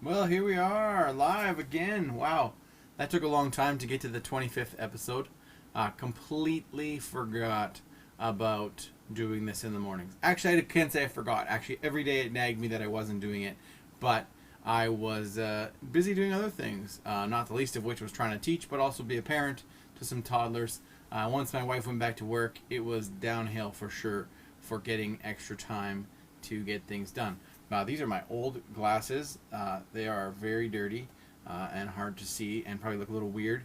Well, here we are, live again. Wow, that took a long time to get to the 25th episode. Completely forgot about doing this in the mornings. Actually, I can't say I forgot. Actually, every day it nagged me that I wasn't doing it, but I was busy doing other things, not the least of which was trying to teach, but also be a parent to some toddlers. Once my wife went back to work, it was downhill for sure for getting extra time to get things done. These are my old glasses. They are very dirty and hard to see and probably look a little weird.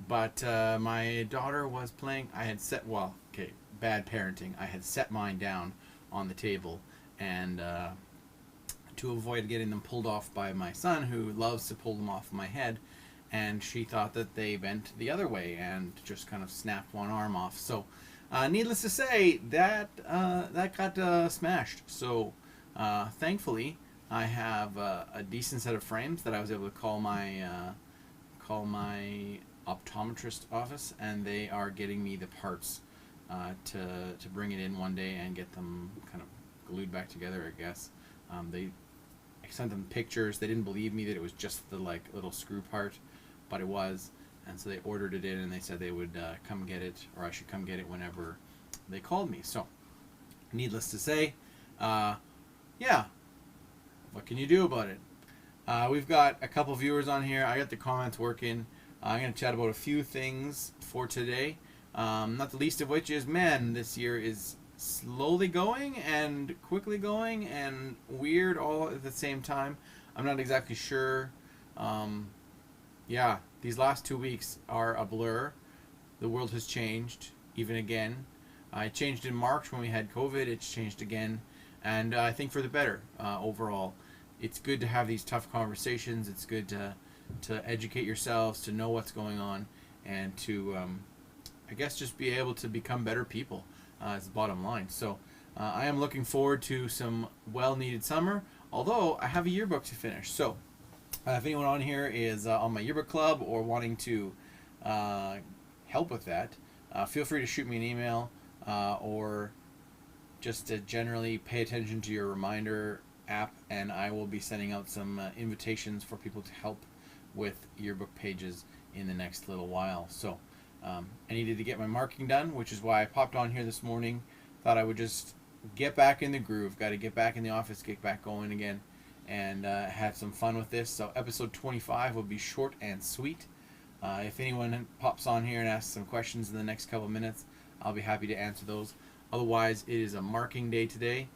But my daughter was playing. Bad parenting. I had set mine down on the table, and to avoid getting them pulled off by my son, who loves to pull them off my head, and she thought that they bent the other way and just kind of snapped one arm off. So, needless to say, that got smashed. So, thankfully, I have a decent set of frames that I was able to call my optometrist office, and they are getting me the parts to bring it in one day and get them kind of glued back together, I guess. I sent them pictures. They didn't believe me that it was just the little screw part, but it was, and so they ordered it in, and they said they would come get it, or I should come get it whenever they called me. So, needless to say, yeah, what can you do about it? We've got a couple viewers on here. I got the comments working. I'm going to chat about a few things for today. Not the least of which is, man, this year is slowly going and quickly going and weird all at the same time. I'm not exactly sure. Yeah, these last 2 weeks are a blur. The world has changed, even again. It changed in March when we had COVID. It's changed again. And I think for the better overall. It's good to have these tough conversations. It's good to educate yourselves, to know what's going on, and to, I guess, just be able to become better people is the bottom line. So I am looking forward to some well-needed summer, although I have a yearbook to finish. So if anyone on here is on my yearbook club or wanting to help with that, feel free to shoot me an email or just to generally pay attention to your reminder app, and I will be sending out some invitations for people to help with yearbook pages in the next little while. So I needed to get my marking done, which is why I popped on here this morning. Thought I would just get back in the groove. Got to get back in the office, get back going again, and have some fun with this. So episode 25 will be short and sweet. If anyone pops on here and asks some questions in the next couple of minutes, I'll be happy to answer those. Otherwise, it is a marking day today.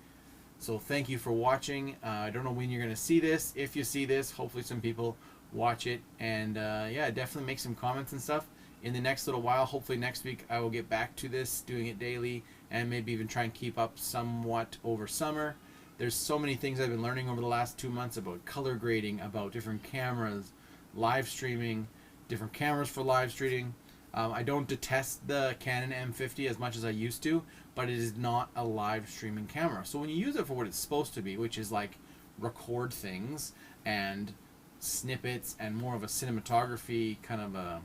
So thank you for watching. I don't know when you're going to see this. If you see this, hopefully some people watch it. And yeah, definitely make some comments and stuff. In the next little while, hopefully next week, I will get back to this, doing it daily, and maybe even try and keep up somewhat over summer. There's so many things I've been learning over the last 2 months about color grading, about different cameras, live streaming, different cameras for live streaming. I don't detest the Canon M50 as much as I used to, but it is not a live streaming camera. So when you use it for what it's supposed to be, which is like record things and snippets and more of a cinematography, kind of a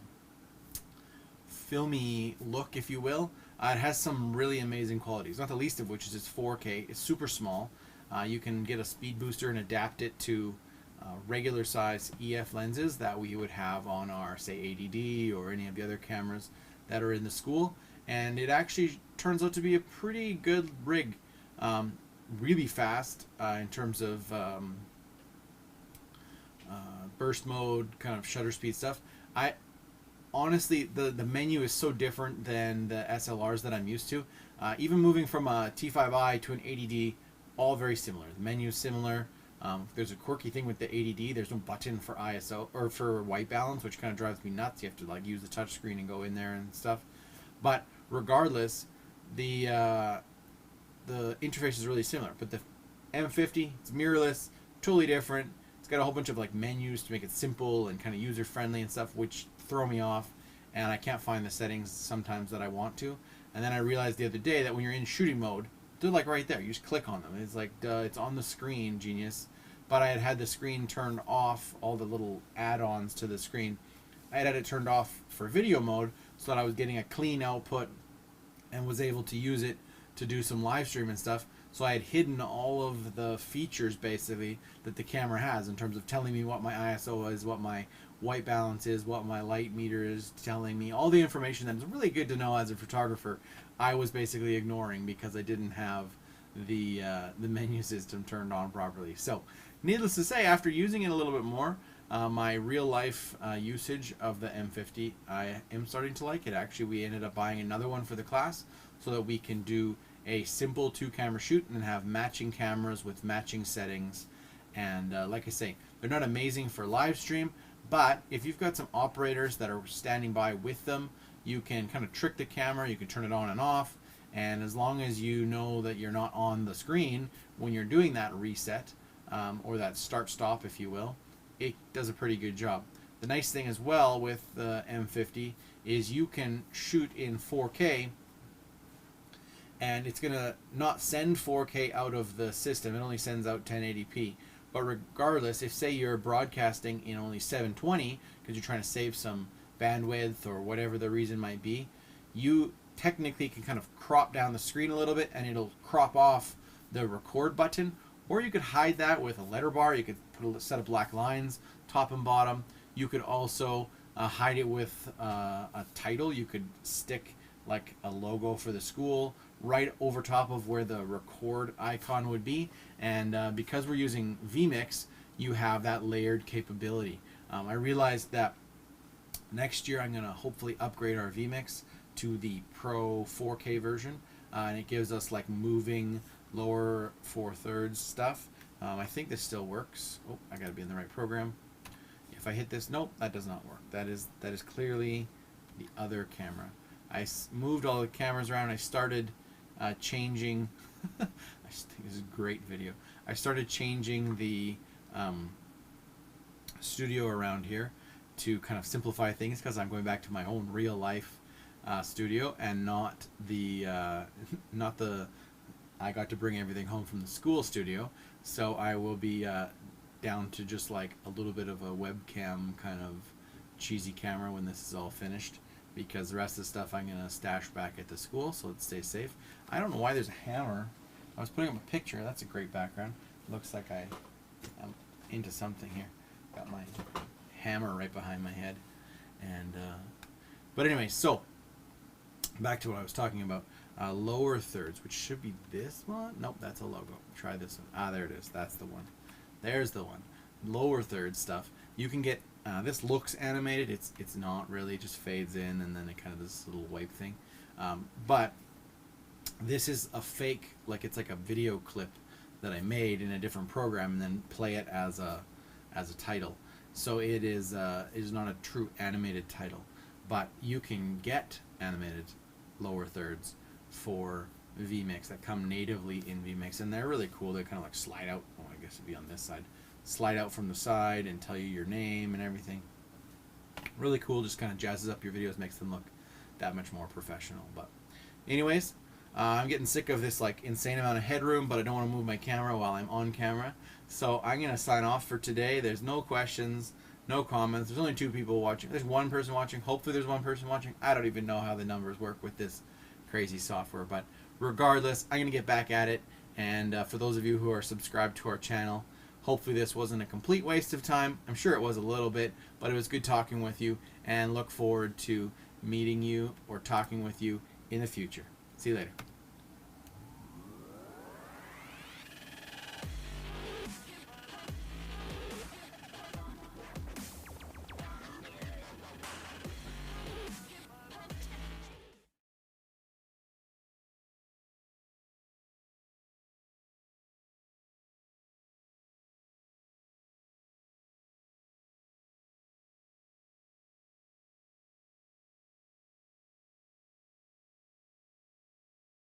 filmy look, if you will, it has some really amazing qualities, not the least of which is it's 4K. It's super small. You can get a speed booster and adapt it to regular size EF lenses that we would have on our, say, ADD or any of the other cameras that are in the school, and it actually turns out to be a pretty good rig. Really fast in terms of burst mode, kind of shutter speed stuff. I honestly, the menu is so different than the SLRs that I'm used to. Even moving from a T5i to an ADD, all very similar. The menu is similar. There's a quirky thing with the ADD. There's no button for ISO or for white balance, which kind of drives me nuts. You have to use the touch screen and go in there and stuff. But regardless, the interface is really similar. But the M50, it's mirrorless, totally different. It's got a whole bunch of menus to make it simple and kind of user friendly and stuff, which throw me off. And I can't find the settings sometimes that I want to. And then I realized the other day that when you're in shooting mode, they're right there. You just click on them. It's it's on the screen, genius. But I had the screen turned off, all the little add-ons to the screen. I had it turned off for video mode so that I was getting a clean output and was able to use it to do some live stream and stuff. So I had hidden all of the features basically that the camera has in terms of telling me what my ISO is, what my white balance is, what my light meter is telling me, all the information that is really good to know as a photographer. I was basically ignoring because I didn't have the menu system turned on properly. So needless to say, after using it a little bit more, my real life usage of the M50, I am starting to like it. Actually, we ended up buying another one for the class so that we can do a simple 2-camera shoot and have matching cameras with matching settings. And like I say, they're not amazing for live stream, but if you've got some operators that are standing by with them, you can kind of trick the camera, you can turn it on and off, and as long as you know that you're not on the screen when you're doing that reset, or that start-stop, if you will, it does a pretty good job. The nice thing as well with the M50 is you can shoot in 4K, and it's gonna not send 4K out of the system. It only sends out 1080p. But regardless, if say you're broadcasting in only 720 because you're trying to save some bandwidth or whatever the reason might be, you technically can kind of crop down the screen a little bit and it'll crop off the record button. Or you could hide that with a letter bar. You could put a set of black lines top and bottom. You could also hide it with a title. You could stick like a logo for the school right over top of where the record icon would be. And because we're using vMix, you have that layered capability. I realized that next year I'm going to hopefully upgrade our vMix to the Pro 4K version, and it gives us like moving lower 4/3 stuff. I think this still works. Oh, I got to be in the right program. If I hit this, nope, that does not work. That is clearly the other camera. I moved all the cameras around. I started changing. I think this is a great video. I started changing the studio around here to kind of simplify things because I'm going back to my own real life studio and not the I got to bring everything home from the school studio. So I will be down to just like a little bit of a webcam kind of cheesy camera when this is all finished, because the rest of the stuff I'm going to stash back at the school so it stays safe. I don't know why there's a hammer. I was putting up a picture. That's a great background. Looks like I'm into something here. Got my hammer right behind my head. And but anyway, so back to what I was talking about. Lower thirds, which should be this one. Nope, that's a logo. Try this one. Ah, there it is. That's the one. There's the one. Lower third stuff. You can get this looks animated. It's not really. It just fades in and then it kind of this little wipe thing. But this is a fake, like it's like a video clip that I made in a different program and then play it as a title. So it is not a true animated title, but you can get animated lower thirds for vMix that come natively in vMix, and they're really cool. They kind of like slide out. Oh, I guess it'd be on this side. Slide out from the side and tell you your name and everything. Really cool. Just kind of jazzes up your videos, makes them look that much more professional. But anyways, I'm getting sick of this like insane amount of headroom, but I don't want to move my camera while I'm on camera. So I'm going to sign off for today. There's no questions, no comments. There's only 2 people watching. There's 1 person watching. Hopefully there's 1 person watching. I don't even know how the numbers work with this crazy software. But regardless, I'm going to get back at it. And for those of you who are subscribed to our channel, hopefully this wasn't a complete waste of time. I'm sure it was a little bit, but it was good talking with you, and look forward to meeting you or talking with you in the future. See you later.